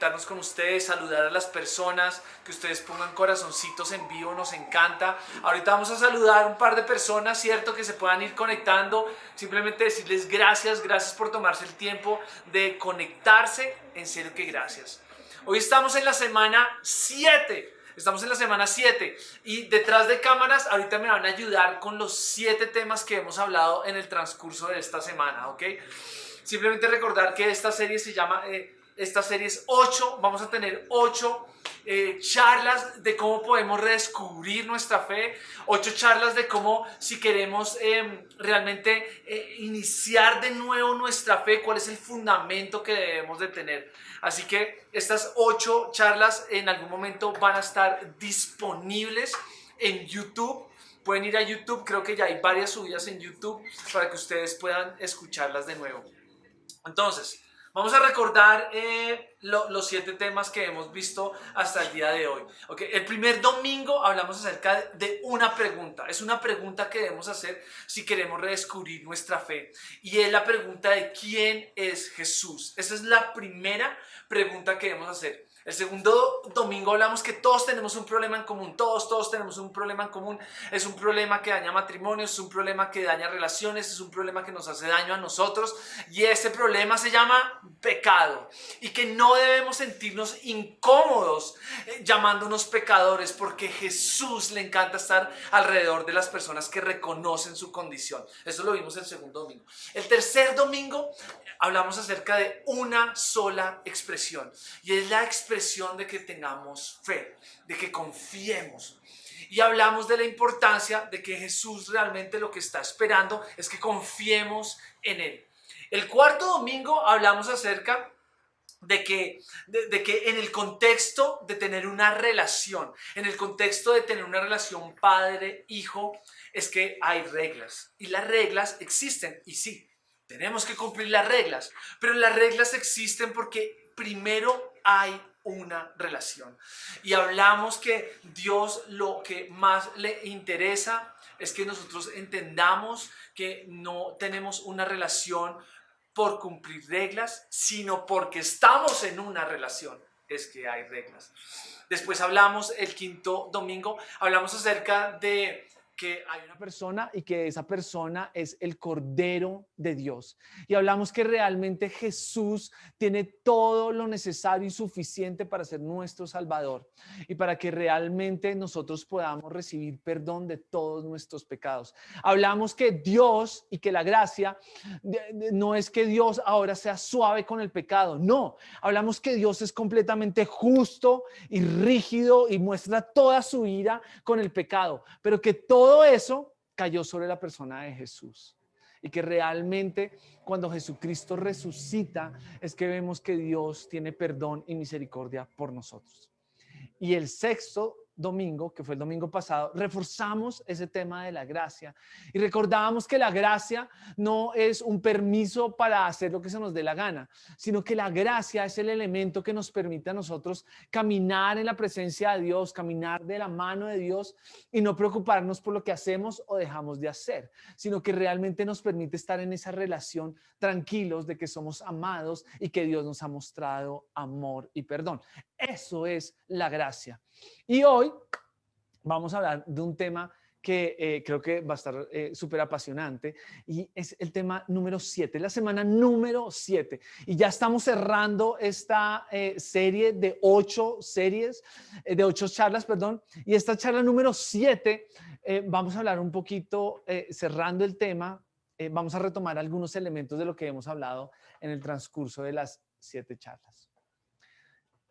conectarnos con ustedes, saludar a las personas, que ustedes pongan corazoncitos en vivo, nos encanta. Ahorita vamos a saludar un par de personas, ¿cierto? Que se puedan ir conectando. Simplemente decirles gracias por tomarse el tiempo de conectarse. En serio que gracias. Hoy estamos en la semana 7. Estamos en la semana 7 y detrás de cámaras ahorita me van a ayudar con los 7 temas que hemos hablado en el transcurso de esta semana, ¿ok? Simplemente recordar que esta serie se llama, esta serie es 8, vamos a tener 8 charlas de cómo podemos redescubrir nuestra fe, 8 charlas de cómo, si queremos realmente iniciar de nuevo nuestra fe, cuál es el fundamento que debemos de tener. Así que estas 8 charlas en algún momento van a estar disponibles en YouTube. Pueden ir a YouTube, creo que ya hay varias subidas en YouTube para que ustedes puedan escucharlas de nuevo. Entonces, vamos a recordar los 7 temas que hemos visto hasta el día de hoy. Okay. El primer domingo hablamos acerca de una pregunta. Es una pregunta que debemos hacer si queremos redescubrir nuestra fe. Y es la pregunta de ¿quién es Jesús? Esa es la primera pregunta que debemos hacer. El segundo domingo hablamos que todos tenemos un problema en común, todos tenemos un problema en común. Es un problema que daña matrimonios, es un problema que daña relaciones, es un problema que nos hace daño a nosotros y ese problema se llama pecado y que no debemos sentirnos incómodos llamándonos pecadores porque Jesús le encanta estar alrededor de las personas que reconocen su condición. Eso lo vimos el segundo domingo. El tercer domingo hablamos acerca de una sola expresión y es la expresión de que tengamos fe, de que confiemos. Y hablamos de la importancia de que Jesús realmente lo que está esperando es que confiemos en Él. El cuarto domingo hablamos acerca de que en el contexto de tener una relación, en el contexto de tener una relación padre-hijo, es que hay reglas. Y las reglas existen, y sí, tenemos que cumplir las reglas, pero las reglas existen porque primero hay una relación. Y hablamos que Dios lo que más le interesa es que nosotros entendamos que no tenemos una relación por cumplir reglas, sino porque estamos en una relación, es que hay reglas. Después hablamos, el quinto domingo, hablamos acerca de que hay una persona y que esa persona es el Cordero de Dios. Y hablamos que realmente Jesús tiene todo lo necesario y suficiente para ser nuestro Salvador y para que realmente nosotros podamos recibir perdón de todos nuestros pecados. Hablamos que Dios y que la gracia no es que Dios ahora sea suave con el pecado, no. Hablamos que Dios es completamente justo y rígido y muestra toda su ira con el pecado, pero que todo eso cayó sobre la persona de Jesús y que realmente cuando Jesucristo resucita es que vemos que Dios tiene perdón y misericordia por nosotros. Y el sexto domingo, que fue el domingo pasado, reforzamos ese tema de la gracia y recordábamos que la gracia no es un permiso para hacer lo que se nos dé la gana, sino que la gracia es el elemento que nos permite a nosotros caminar en la presencia de Dios, caminar de la mano de Dios y no preocuparnos por lo que hacemos o dejamos de hacer, sino que realmente nos permite estar en esa relación tranquilos de que somos amados y que Dios nos ha mostrado amor y perdón. Eso es la gracia. Y hoy vamos a hablar de un tema que creo que va a estar súper apasionante y es el tema número 7, la semana número 7. Y ya estamos cerrando esta serie de 8 charlas, perdón. Y esta charla número 7 vamos a hablar un poquito, cerrando el tema, vamos a retomar algunos elementos de lo que hemos hablado en el transcurso de las 7 charlas.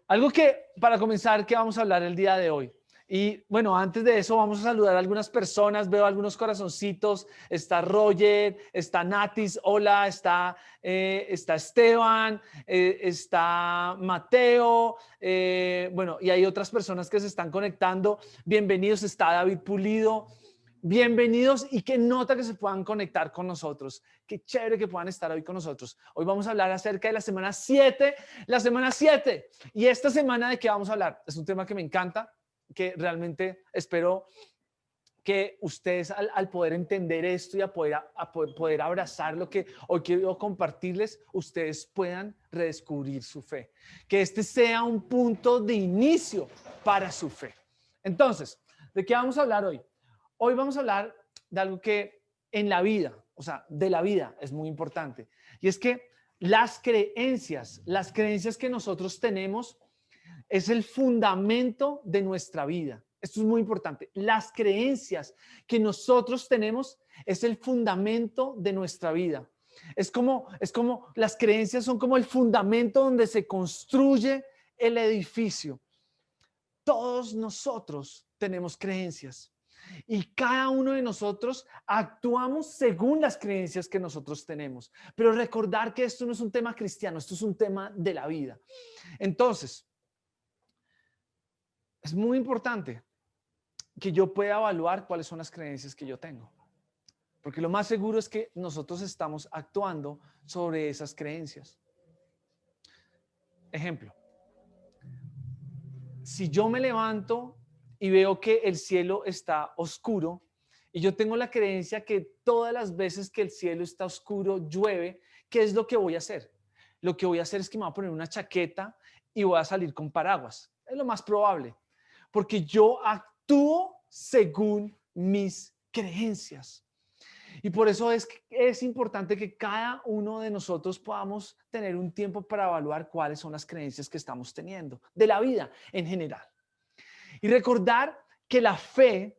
Algo que, para comenzar, que vamos a hablar el día de hoy. Y bueno, antes de eso vamos a saludar a algunas personas, veo algunos corazoncitos, está Roger, está Natis, hola, está Esteban, está Mateo, bueno, y hay otras personas que se están conectando, bienvenidos, está David Pulido. Bienvenidos y qué nota que se puedan conectar con nosotros. Qué chévere que puedan estar hoy con nosotros. Hoy vamos a hablar acerca de la semana 7. La semana 7. Y esta semana, ¿de qué vamos a hablar? Es un tema que me encanta, que realmente espero que ustedes al poder entender esto y poder abrazar lo que hoy quiero compartirles, ustedes puedan redescubrir su fe. Que este sea un punto de inicio para su fe. Entonces, ¿de qué vamos a hablar hoy? Hoy vamos a hablar de algo que en la vida, o sea, de la vida es muy importante. Y es que las creencias que nosotros tenemos es el fundamento de nuestra vida. Esto es muy importante. Las creencias que nosotros tenemos es el fundamento de nuestra vida. Es como las creencias son como el fundamento donde se construye el edificio. Todos nosotros tenemos creencias y cada uno de nosotros actuamos según las creencias que nosotros tenemos. Pero recordar que esto no es un tema cristiano, esto es un tema de la vida. Entonces, es muy importante que yo pueda evaluar cuáles son las creencias que yo tengo. Porque lo más seguro es que nosotros estamos actuando sobre esas creencias. Ejemplo, si yo me levanto y veo que el cielo está oscuro y yo tengo la creencia que todas las veces que el cielo está oscuro llueve, ¿qué es lo que voy a hacer? Lo que voy a hacer es que me voy a poner una chaqueta y voy a salir con paraguas. Es lo más probable. Porque yo actúo según mis creencias. Y por eso es importante que cada uno de nosotros podamos tener un tiempo para evaluar cuáles son las creencias que estamos teniendo de la vida en general. Y recordar que la fe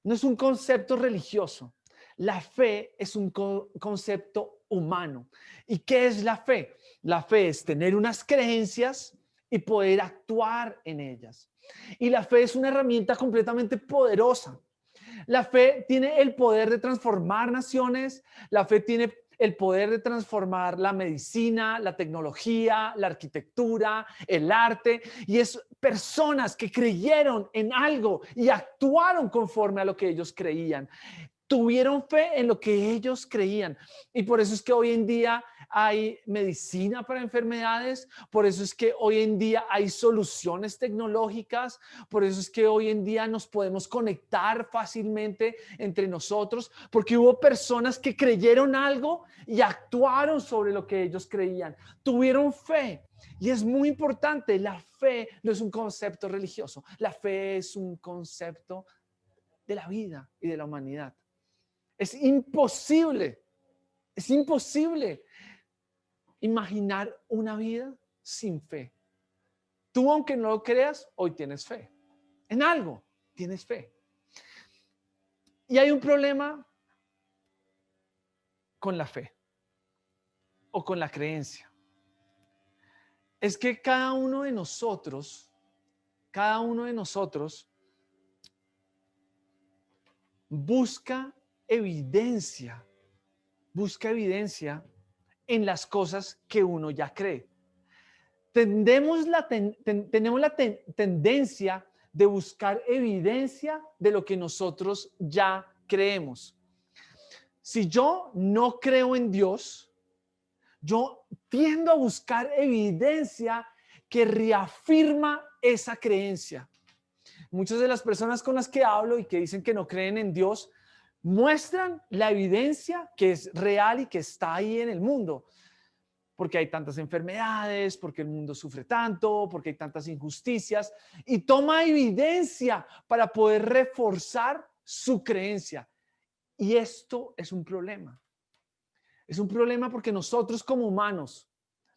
no es un concepto religioso. La fe es un concepto humano. ¿Y qué es la fe? La fe es tener unas creencias y poder actuar en ellas. Y la fe es una herramienta completamente poderosa. La fe tiene el poder de transformar naciones, la fe tiene el poder de transformar la medicina, la tecnología, la arquitectura, el arte, y es personas que creyeron en algo y actuaron conforme a lo que ellos creían. Tuvieron fe en lo que ellos creían. Y por eso es que hoy en día hay medicina para enfermedades, por eso es que hoy en día hay soluciones tecnológicas, por eso es que hoy en día nos podemos conectar fácilmente entre nosotros, porque hubo personas que creyeron algo y actuaron sobre lo que ellos creían. Tuvieron fe. Y es muy importante, la fe no es un concepto religioso, la fe es un concepto de la vida y de la humanidad. Es imposible imaginar una vida sin fe. Tú, aunque no lo creas, hoy tienes fe. En algo tienes fe. Y hay un problema con la fe o con la creencia. Es que cada uno de nosotros busca evidencia en las cosas que uno ya cree. Tenemos la tendencia de buscar evidencia de lo que nosotros ya creemos. Si yo no creo en Dios, yo tiendo a buscar evidencia que reafirma esa creencia. Muchas de las personas con las que hablo y que dicen que no creen en Dios muestran la evidencia que es real y que está ahí en el mundo. Porque hay tantas enfermedades, porque el mundo sufre tanto, porque hay tantas injusticias, y toma evidencia para poder reforzar su creencia. Y esto es un problema. Es un problema porque nosotros como humanos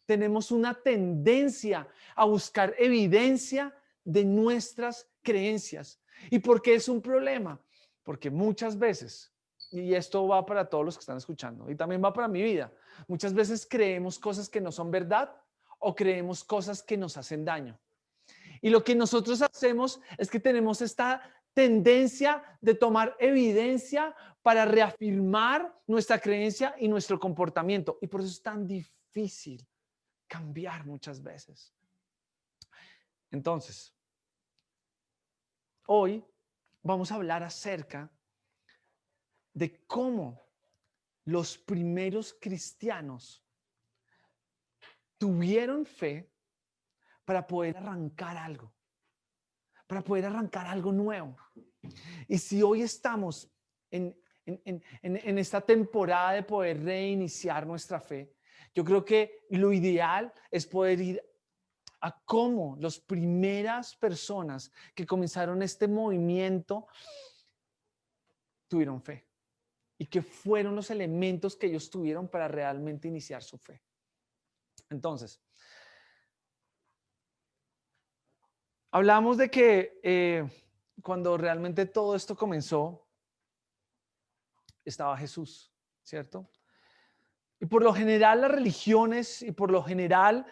tenemos una tendencia a buscar evidencia de nuestras creencias. ¿Y por qué es un problema? Porque muchas veces, y esto va para todos los que están escuchando, y también va para mi vida, muchas veces creemos cosas que no son verdad o creemos cosas que nos hacen daño. Y lo que nosotros hacemos es que tenemos esta tendencia de tomar evidencia para reafirmar nuestra creencia y nuestro comportamiento. Y por eso es tan difícil cambiar muchas veces. Entonces, hoy vamos a hablar acerca de cómo los primeros cristianos tuvieron fe para poder arrancar algo, para poder arrancar algo nuevo. Y si hoy estamos en esta temporada de poder reiniciar nuestra fe, yo creo que lo ideal es poder ir a cómo las primeras personas que comenzaron este movimiento tuvieron fe y qué fueron los elementos que ellos tuvieron para realmente iniciar su fe. Entonces, hablamos de que cuando realmente todo esto comenzó, estaba Jesús, ¿cierto? Y por lo general las religiones y por lo general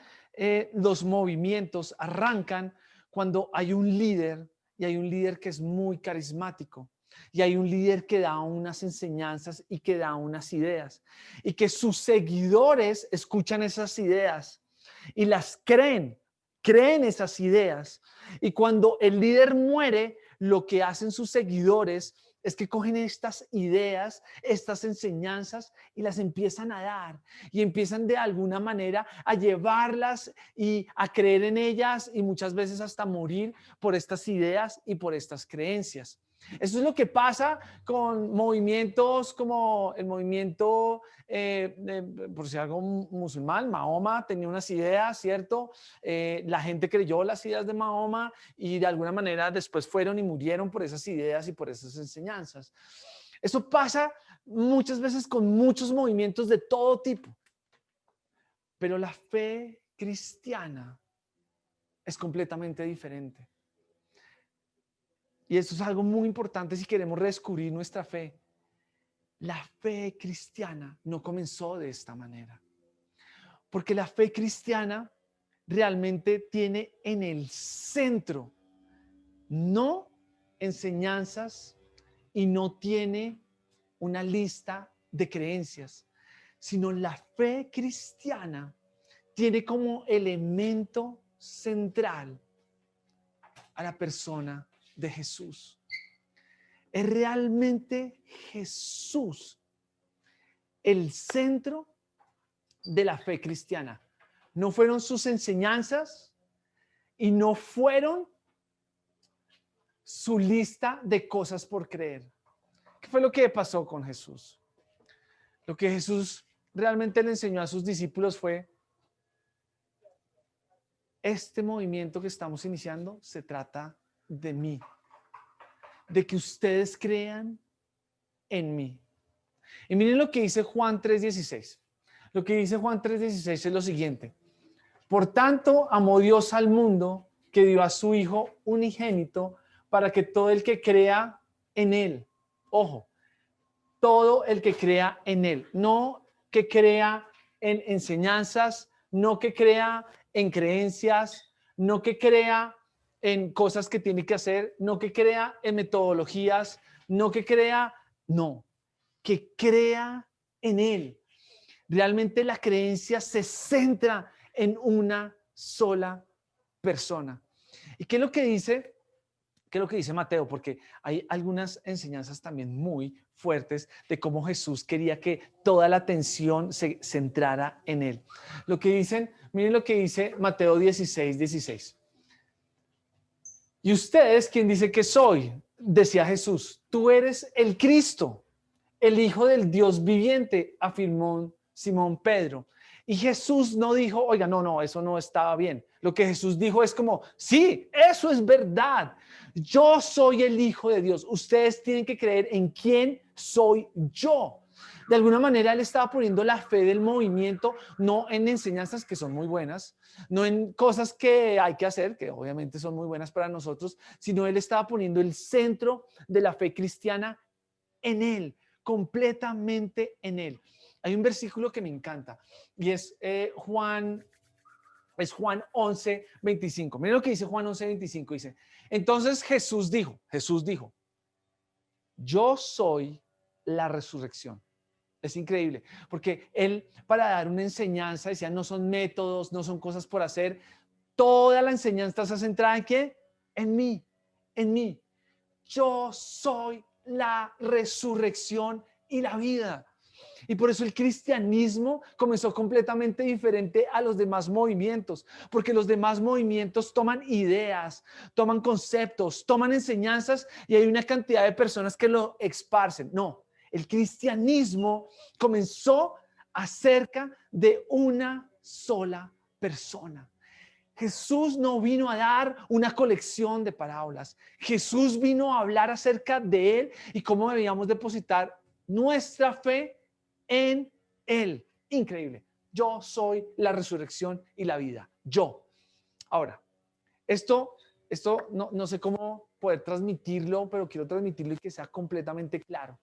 los movimientos arrancan cuando hay un líder y hay un líder que es muy carismático y hay un líder que da unas enseñanzas y que da unas ideas y que sus seguidores escuchan esas ideas y las creen esas ideas. Y cuando el líder muere, lo que hacen sus seguidores es que cogen estas ideas, estas enseñanzas y las empiezan a dar y empiezan de alguna manera a llevarlas y a creer en ellas y muchas veces hasta morir por estas ideas y por estas creencias. Eso es lo que pasa con movimientos como el movimiento, por si algo musulmán. Mahoma tenía unas ideas, ¿cierto? La gente creyó las ideas de Mahoma y de alguna manera después fueron y murieron por esas ideas y por esas enseñanzas. Eso pasa muchas veces con muchos movimientos de todo tipo. Pero la fe cristiana es completamente diferente. Y eso es algo muy importante si queremos redescubrir nuestra fe. La fe cristiana no comenzó de esta manera. Porque la fe cristiana realmente tiene en el centro no enseñanzas y no tiene una lista de creencias, sino la fe cristiana tiene como elemento central a la persona de Jesús. Es realmente Jesús el centro de la fe cristiana. No fueron sus enseñanzas y no fueron su lista de cosas por creer. ¿Qué fue lo que pasó con Jesús? Lo que Jesús realmente le enseñó a sus discípulos fue: este movimiento que estamos iniciando se trata de mí, de que ustedes crean en mí. Y miren lo que dice Juan 3:16. Lo que dice Juan 3:16 es lo siguiente: por tanto, amó Dios al mundo que dio a su Hijo unigénito para que todo el que crea en Él, ojo, todo el que crea en Él, no que crea en enseñanzas, no que crea en creencias, no que crea en cosas que tiene que hacer, no que crea en metodologías, no que crea, no, que crea en Él. Realmente la creencia se centra en una sola persona. ¿Y qué es lo que dice? ¿Qué es lo que dice Mateo? Porque hay algunas enseñanzas también muy fuertes de cómo Jesús quería que toda la atención se centrara en Él. Lo que dicen, miren lo que dice Mateo 16:16. ¿Y ustedes quién dice que soy? Decía Jesús, tú eres el Cristo, el Hijo del Dios viviente, afirmó Simón Pedro. Y Jesús no dijo, oiga, no, eso no estaba bien. Lo que Jesús dijo es como, sí, eso es verdad. Yo soy el Hijo de Dios. Ustedes tienen que creer en quién soy yo. De alguna manera él estaba poniendo la fe del movimiento, no en enseñanzas que son muy buenas, no en cosas que hay que hacer, que obviamente son muy buenas para nosotros, sino él estaba poniendo el centro de la fe cristiana en él, completamente en él. Hay un versículo que me encanta y es Juan 11:25. Miren lo que dice Juan 11:25. Dice, entonces Jesús dijo, yo soy la resurrección. Es increíble, porque él para dar una enseñanza decía, no son métodos, no son cosas por hacer. Toda la enseñanza está centrada en ¿qué? En mí. Yo soy la resurrección y la vida. Y por eso el cristianismo comenzó completamente diferente a los demás movimientos, porque los demás movimientos toman ideas, toman conceptos, toman enseñanzas y hay una cantidad de personas que lo esparcen. No, el cristianismo comenzó acerca de una sola persona. Jesús no vino a dar una colección de parábolas. Jesús vino a hablar acerca de Él y cómo debíamos depositar nuestra fe en Él. Increíble. Yo soy la resurrección y la vida. Yo. Ahora, esto no sé cómo poder transmitirlo, pero quiero transmitirlo y que sea completamente claro.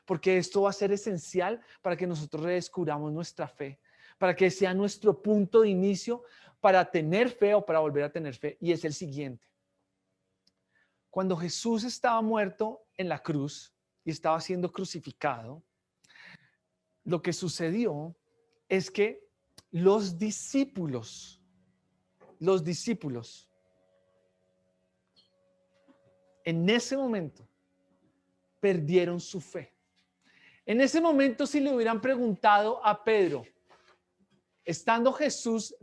Porque esto va a ser esencial para que nosotros redescubramos nuestra fe, para que sea nuestro punto de inicio para tener fe o para volver a tener fe. Y es el siguiente. Cuando Jesús estaba muerto en la cruz y estaba siendo crucificado, lo que sucedió es que los discípulos, en ese momento perdieron su fe. En ese momento, si le hubieran preguntado a Pedro, estando Jesús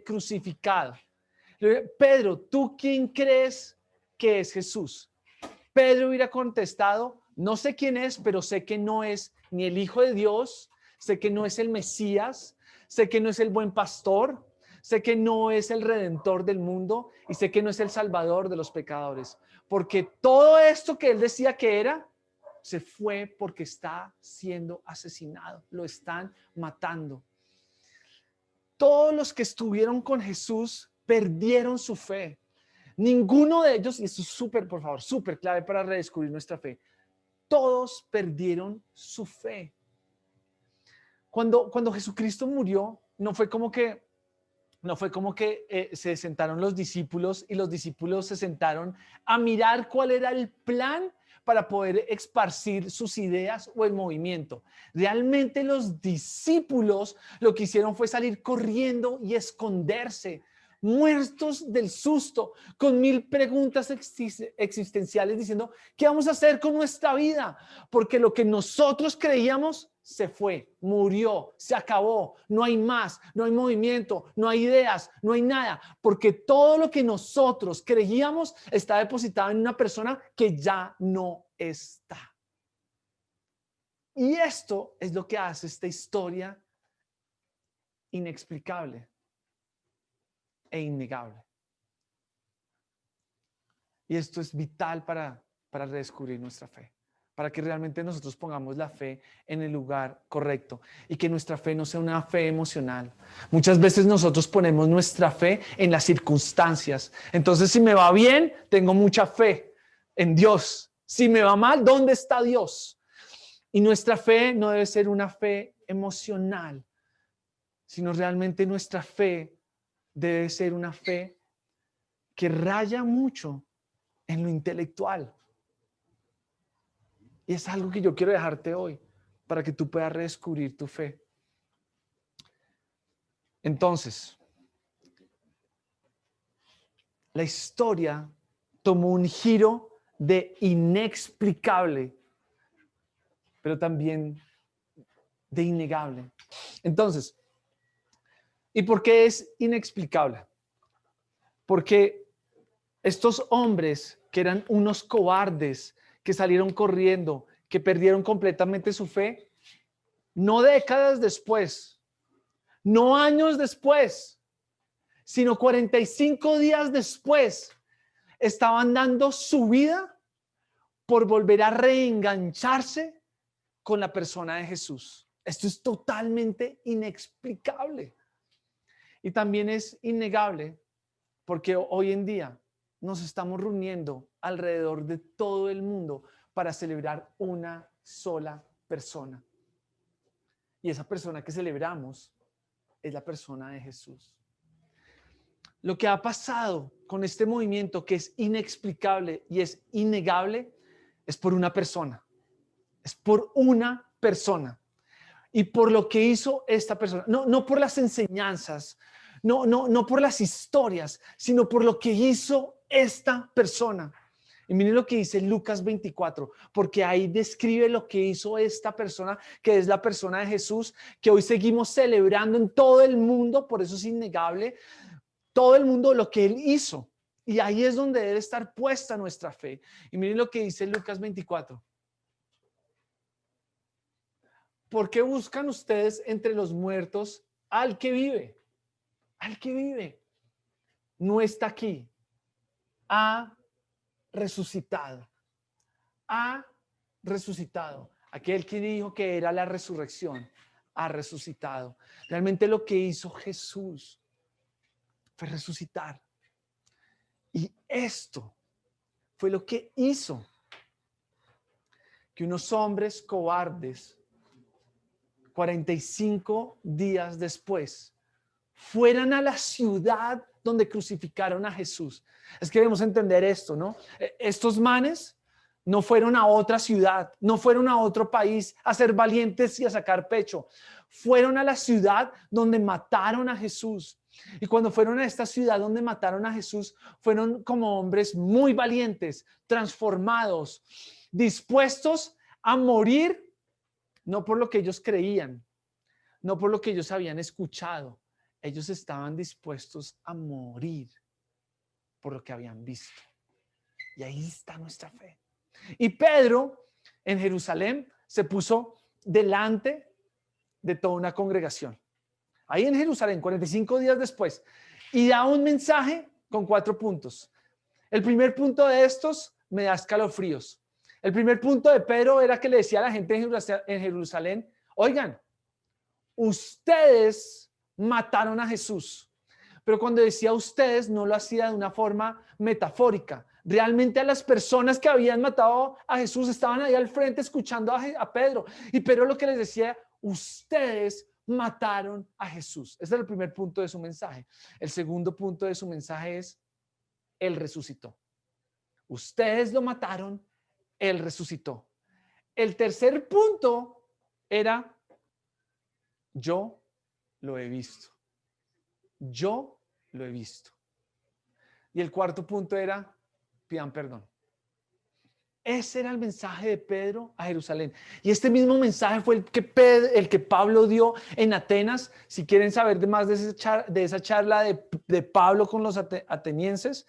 crucificado, Pedro, ¿tú quién crees que es Jesús? Pedro hubiera contestado, no sé quién es, pero sé que no es ni el Hijo de Dios, sé que no es el Mesías, sé que no es el buen pastor, sé que no es el Redentor del mundo y sé que no es el Salvador de los pecadores, porque todo esto que él decía que era, se fue porque está siendo asesinado, lo están matando. Todos los que estuvieron con Jesús perdieron su fe. Ninguno de ellos, y esto es súper, por favor, súper clave para redescubrir nuestra fe, todos perdieron su fe. Cuando Jesucristo murió, no fue como que se sentaron los discípulos y los discípulos se sentaron a mirar cuál era el plan para poder esparcir sus ideas o el movimiento. Realmente los discípulos lo que hicieron fue salir corriendo y esconderse, muertos del susto, con 1000 preguntas existenciales diciendo, ¿qué vamos a hacer con nuestra vida? Porque lo que nosotros creíamos se fue, murió, se acabó, no hay más, no hay movimiento, no hay ideas, no hay nada, porque todo lo que nosotros creíamos está depositado en una persona que ya no está. Y esto es lo que hace esta historia inexplicable e innegable. Y esto es vital para redescubrir nuestra fe, para que realmente nosotros pongamos la fe en el lugar correcto y que nuestra fe no sea una fe emocional. Muchas veces nosotros ponemos nuestra fe en las circunstancias. Entonces, si me va bien, tengo mucha fe en Dios. Si me va mal, ¿dónde está Dios? Y nuestra fe no debe ser una fe emocional, sino realmente nuestra fe debe ser una fe que raya mucho en lo intelectual. Y es algo que yo quiero dejarte hoy para que tú puedas redescubrir tu fe. Entonces, la historia tomó un giro de inexplicable, pero también de innegable. Entonces, ¿y por qué es inexplicable? Porque estos hombres que eran unos cobardes, que salieron corriendo, que perdieron completamente su fe, no décadas después, no años después, sino 45 días después, estaban dando su vida por volver a reengancharse con la persona de Jesús. Esto es totalmente inexplicable. Y también es innegable porque hoy en día nos estamos reuniendo alrededor de todo el mundo para celebrar una sola persona. Y esa persona que celebramos es la persona de Jesús. Lo que ha pasado con este movimiento que es inexplicable y es innegable es por una persona. Es por una persona. Y por lo que hizo esta persona. No por las enseñanzas, no por las historias, sino por lo que hizo esta persona. Y miren lo que dice Lucas 24, porque ahí describe lo que hizo esta persona, que es la persona de Jesús, que hoy seguimos celebrando en todo el mundo, por eso es innegable, todo el mundo lo que él hizo. Y ahí es donde debe estar puesta nuestra fe. Y miren lo que dice Lucas 24. ¿Por qué buscan ustedes entre los muertos al que vive? Al que vive. No está aquí. Ha resucitado. Ha resucitado. Aquel que dijo que era la resurrección, ha resucitado. Realmente lo que hizo Jesús fue resucitar. Y esto fue lo que hizo que unos hombres cobardes, 45 días después, fueran a la ciudad donde crucificaron a Jesús. Es que debemos entender esto, ¿no? Estos manes no fueron a otra ciudad, no fueron a otro país a ser valientes y a sacar pecho. Fueron a la ciudad donde mataron a Jesús. Y cuando fueron a esta ciudad donde mataron a Jesús, fueron como hombres muy valientes, transformados, dispuestos a morir, no por lo que ellos creían, no por lo que ellos habían escuchado. Ellos estaban dispuestos a morir por lo que habían visto. Y ahí está nuestra fe. Y Pedro en Jerusalén se puso delante de toda una congregación. Ahí en Jerusalén, 45 días después, y da un mensaje con 4 puntos. El primer punto de estos me da escalofríos. El primer punto de Pedro era que le decía a la gente en Jerusalén, oigan, ustedes mataron a Jesús. Pero cuando decía ustedes, no lo hacía de una forma metafórica. Realmente a las personas que habían matado a Jesús estaban ahí al frente escuchando a Pedro. Y Pedro lo que les decía, ustedes mataron a Jesús. Ese es el primer punto de su mensaje. El segundo punto de su mensaje es, Él resucitó. Ustedes lo mataron, Él resucitó. El tercer punto era, yo lo he visto. Yo lo he visto. Y el cuarto punto era, pidan perdón. Ese era el mensaje de Pedro a Jerusalén. Y este mismo mensaje fue el que Pablo dio en Atenas. Si quieren saber más de esa charla de Pablo con los atenienses,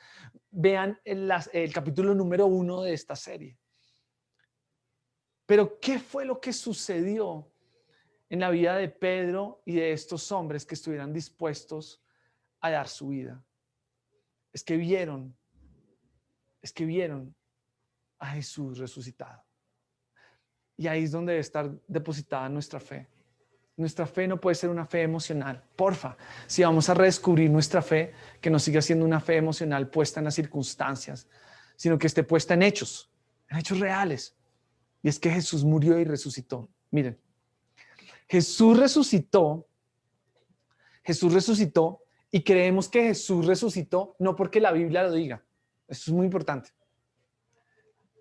vean el capítulo número 1 de esta serie. Pero ¿qué fue lo que sucedió en la vida de Pedro y de estos hombres que estuvieran dispuestos a dar su vida? Es que vieron a Jesús resucitado. Y ahí es donde debe estar depositada nuestra fe. Nuestra fe no puede ser una fe emocional. Porfa, si vamos a redescubrir nuestra fe, que no siga siendo una fe emocional puesta en las circunstancias, sino que esté puesta en hechos reales. Y es que Jesús murió y resucitó. Miren, Jesús resucitó y creemos que Jesús resucitó no porque la Biblia lo diga. Eso es muy importante.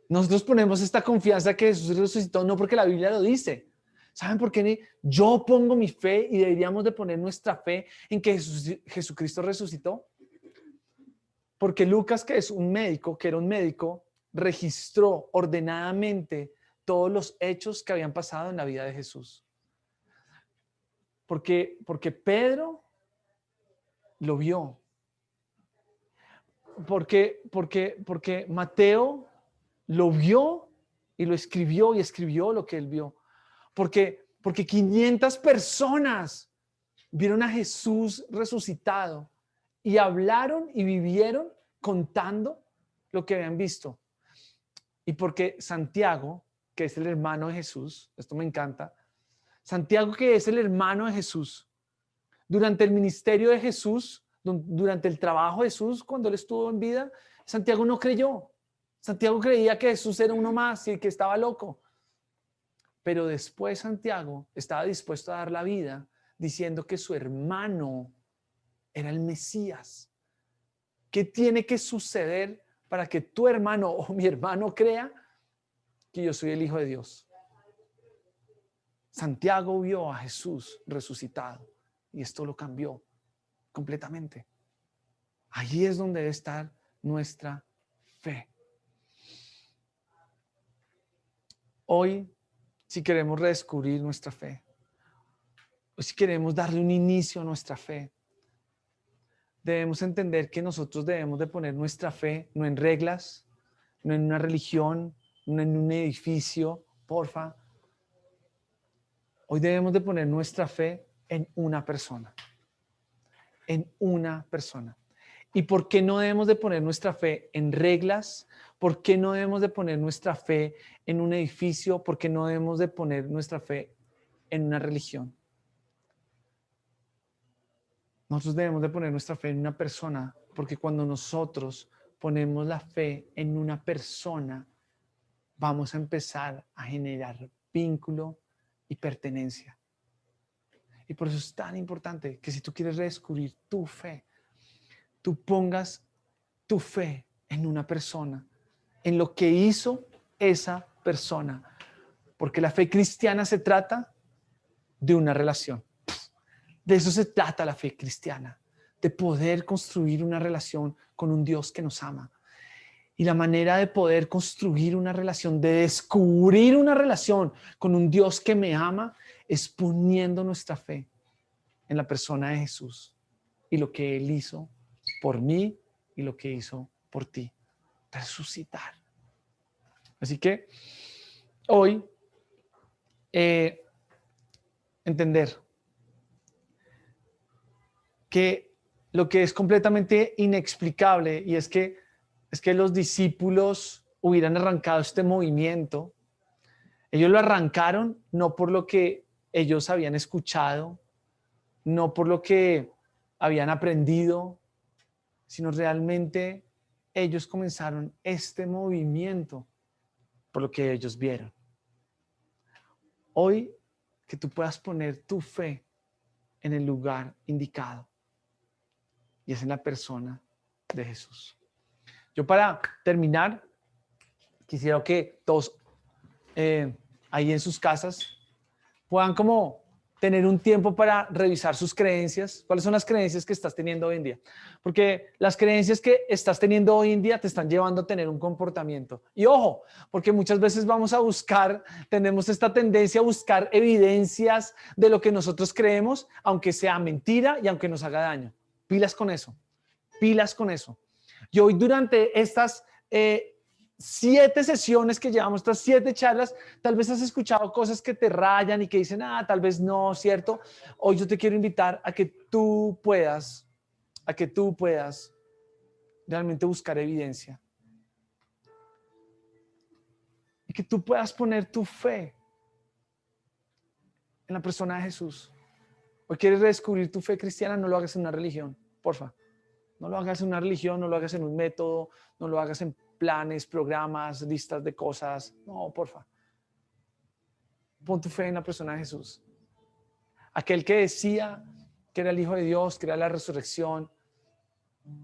Nosotros ponemos esta confianza que Jesús resucitó no porque la Biblia lo dice. ¿Saben por qué? Yo pongo mi fe y deberíamos de poner nuestra fe en que Jesucristo resucitó. Porque Lucas, que era un médico, registró ordenadamente todos los hechos que habían pasado en la vida de Jesús. Porque Pedro lo vio. Porque Mateo lo vio y lo escribió y escribió lo que él vio. Porque 500 personas vieron a Jesús resucitado y hablaron y vivieron contando lo que habían visto. Y porque Santiago, que es el hermano de Jesús, esto me encanta, Santiago, que es el hermano de Jesús, durante el ministerio de Jesús, durante el trabajo de Jesús, cuando él estuvo en vida, Santiago no creyó. Santiago creía que Jesús era uno más y que estaba loco. Pero después Santiago estaba dispuesto a dar la vida diciendo que su hermano era el Mesías. ¿Qué tiene que suceder para que tu hermano o mi hermano crea que yo soy el Hijo de Dios? Santiago vio a Jesús resucitado y esto lo cambió completamente. Allí es donde debe estar nuestra fe. Hoy, si queremos redescubrir nuestra fe, o si queremos darle un inicio a nuestra fe, debemos entender que nosotros debemos de poner nuestra fe no en reglas, no en una religión, no en un edificio, porfa. Hoy debemos de poner nuestra fe en una persona. En una persona. ¿Y por qué no debemos de poner nuestra fe en reglas? ¿Por qué no debemos de poner nuestra fe en un edificio? ¿Por qué no debemos de poner nuestra fe en una religión? Nosotros debemos de poner nuestra fe en una persona, porque cuando nosotros ponemos la fe en una persona, vamos a empezar a generar vínculo y pertenencia. Y por eso es tan importante que si tú quieres redescubrir tu fe, tú pongas tu fe en una persona, en lo que hizo esa persona. Porque la fe cristiana se trata de una relación. De eso se trata la fe cristiana, de poder construir una relación con un Dios que nos ama. Y la manera de poder construir una relación, de descubrir una relación con un Dios que me ama, es poniendo nuestra fe en la persona de Jesús y lo que Él hizo por mí y lo que hizo por ti. Resucitar. Así que hoy entender que lo que es completamente inexplicable y es que los discípulos hubieran arrancado este movimiento. Ellos lo arrancaron no por lo que ellos habían escuchado, no por lo que habían aprendido, sino realmente ellos comenzaron este movimiento por lo que ellos vieron. Hoy, que tú puedas poner tu fe en el lugar indicado, y es en la persona de Jesús. Yo, para terminar, quisiera que todos ahí en sus casas puedan como tener un tiempo para revisar sus creencias. ¿Cuáles son las creencias que estás teniendo hoy en día? Porque las creencias que estás teniendo hoy en día te están llevando a tener un comportamiento. Y ojo, porque muchas veces tenemos esta tendencia a buscar evidencias de lo que nosotros creemos, aunque sea mentira y aunque nos haga daño. Pilas con eso. Pilas con eso. Y hoy, durante estas 7 sesiones que llevamos, estas 7 charlas, tal vez has escuchado cosas que te rayan y que dicen, tal vez no, ¿cierto? Hoy yo te quiero invitar a que tú puedas realmente buscar evidencia. Y que tú puedas poner tu fe en la persona de Jesús. Hoy quieres redescubrir tu fe cristiana, no lo hagas en una religión, porfa. No lo hagas en una religión, no lo hagas en un método, no lo hagas en planes, programas, listas de cosas. No, porfa. Pon tu fe en la persona de Jesús. Aquel que decía que era el Hijo de Dios, que era la resurrección.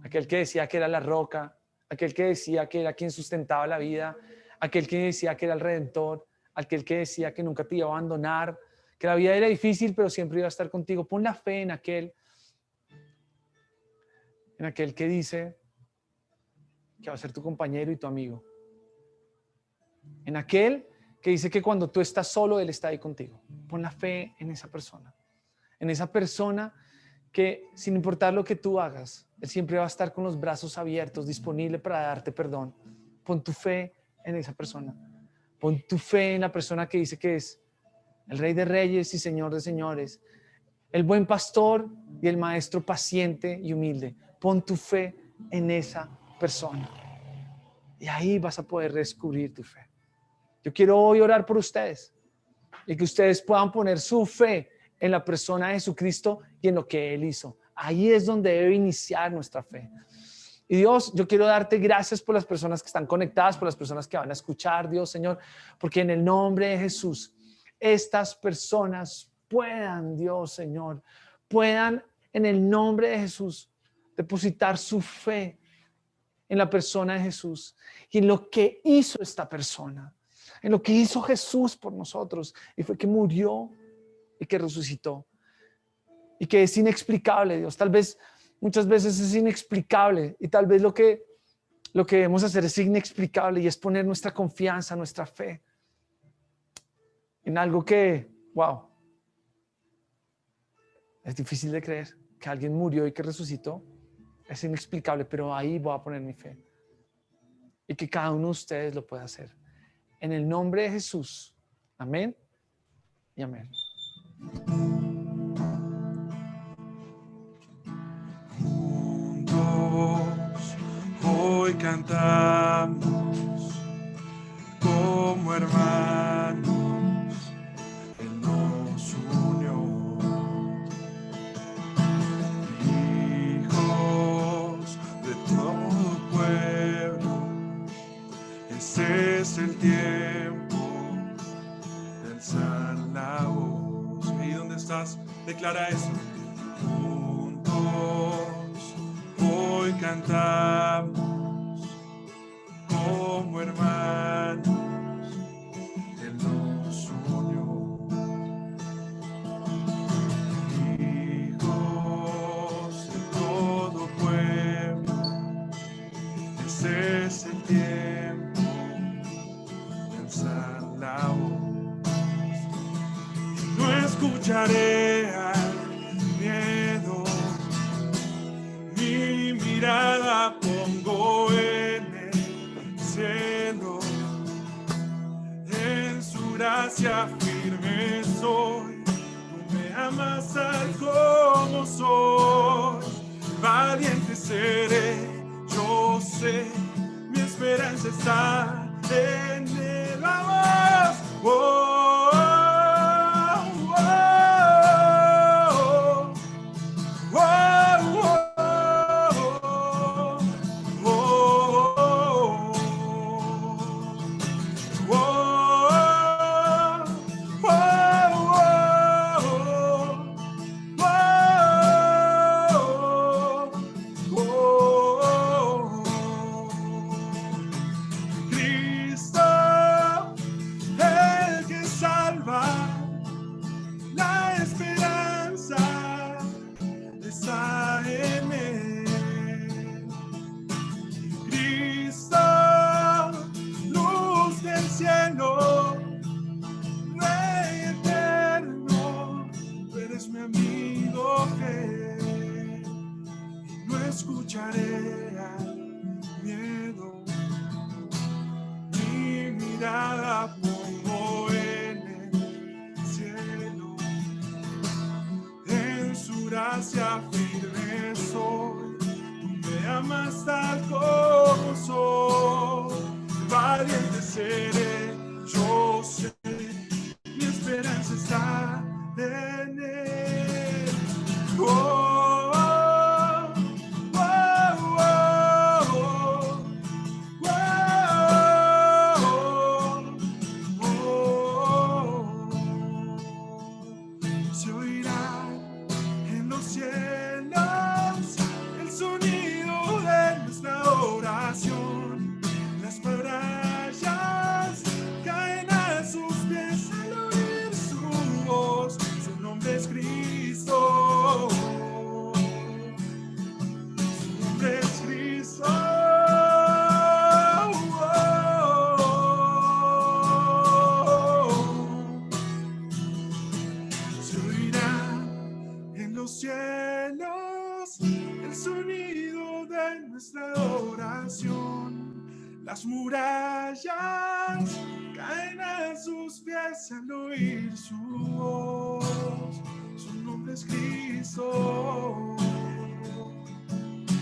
Aquel que decía que era la roca. Aquel que decía que era quien sustentaba la vida. Aquel que decía que era el Redentor. Aquel que decía que nunca te iba a abandonar. Que la vida era difícil, pero siempre iba a estar contigo. Pon la fe en aquel que dice que va a ser tu compañero y tu amigo. En aquel que dice que cuando tú estás solo, Él está ahí contigo. Pon la fe en esa persona. En esa persona que, sin importar lo que tú hagas, Él siempre va a estar con los brazos abiertos, disponible para darte perdón. Pon tu fe en esa persona. Pon tu fe en la persona que dice que es el Rey de Reyes y Señor de Señores, el buen pastor y el maestro paciente y humilde. Pon tu fe en esa persona. Y ahí vas a poder descubrir tu fe. Yo quiero hoy orar por ustedes y que ustedes puedan poner su fe en la persona de Jesucristo y en lo que Él hizo. Ahí es donde debe iniciar nuestra fe. Y Dios, yo quiero darte gracias por las personas que están conectadas, por las personas que van a escuchar, Dios, Señor, porque en el nombre de Jesús, estas personas puedan, Dios, Señor, puedan en el nombre de Jesús depositar su fe en la persona de Jesús y en lo que hizo esta persona, en lo que hizo Jesús por nosotros, y fue que murió y que resucitó y que es inexplicable, Dios. Tal vez muchas veces es inexplicable y tal vez lo que debemos hacer es inexplicable y es poner nuestra confianza, nuestra fe en algo que, wow, es difícil de creer, que alguien murió y que resucitó. Es inexplicable, pero ahí voy a poner mi fe. Y que cada uno de ustedes lo pueda hacer. En el nombre de Jesús. Amén y amén. Juntos hoy cantamos como hermanos, Él nos unió. Hijos de todo pueblo, ese es el tiempo de alzar la voz. Ahí donde estás, declara eso. Juntos hoy cantamos como hermanos, Él nos unió. Hijos de todo pueblo, ese es el tiempo de alzar la voz. No escucharé al miedo, mi mirada pongo en el cielo, en su gracia firme soy. Tú me amas tal como soy, valiente seré, yo sé, mi esperanza está en él. Vamos. Oh, oh, oh, oh, oh, oh, oh, Cristo, el que salva, la esperanza está en él. Cristo, luz del cielo, Rey eterno, tú eres mi amigo fiel. No escucharé al miedo, mi mirada pongo en el cielo, en su gracia firme soy. Tú me amas tal como soy, valiente seré, yo sé, mi esperanza está en él. Oh, oh, oh, oh, oh, oh, oh. Se oirá en los cielos el sonido de nuestra oración. Las murallas caen a sus pies al oír su voz. Su nombre es Cristo. Su nombre es Cristo. Se oirá en los cielos el sonido de nuestra oración. Las murallas caen a sus pies al oír su voz. Su nombre es Cristo.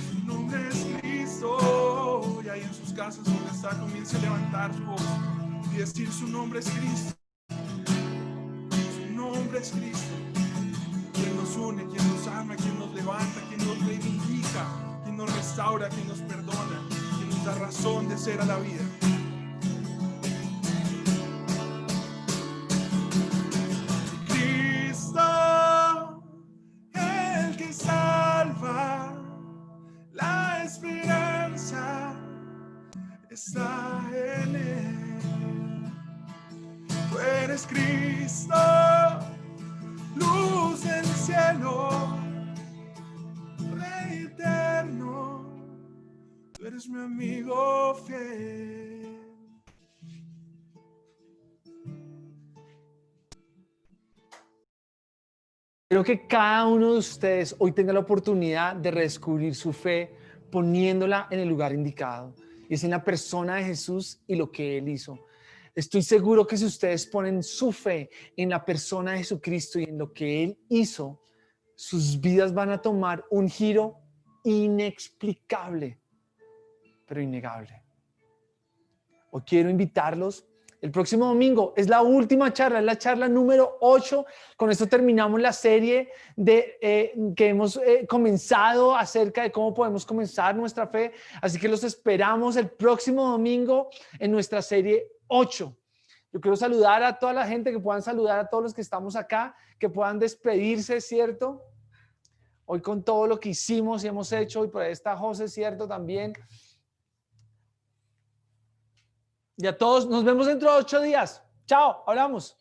Su nombre es Cristo. Y ahí en sus casas donde está, comience a levantar su voz y decir: su nombre es Cristo. Su nombre es Cristo. Quien nos une, quien nos ama, quien nos levanta, quien nos reivindica, quien nos restaura, quien nos perdona, quien nos da razón de ser a la vida. Cristo, el que salva, la esperanza está en él. Tú eres Cristo, luz del cielo, Rey eterno, tú eres mi amigo fiel. Creo que cada uno de ustedes hoy tenga la oportunidad de redescubrir su fe poniéndola en el lugar indicado. Y es en la persona de Jesús y lo que Él hizo. Estoy seguro que si ustedes ponen su fe en la persona de Jesucristo y en lo que Él hizo, sus vidas van a tomar un giro inexplicable, pero innegable. Hoy quiero invitarlos. El próximo domingo es la última charla, es la charla número 8. Con esto terminamos la serie que hemos comenzado acerca de cómo podemos comenzar nuestra fe. Así que los esperamos el próximo domingo en nuestra serie 8. Yo quiero saludar a toda la gente, que puedan saludar a todos los que estamos acá, que puedan despedirse, ¿cierto? Hoy con todo lo que hicimos y hemos hecho, y por ahí está José, ¿cierto? También. Y a todos, nos vemos dentro de 8 días. Chao, hablamos.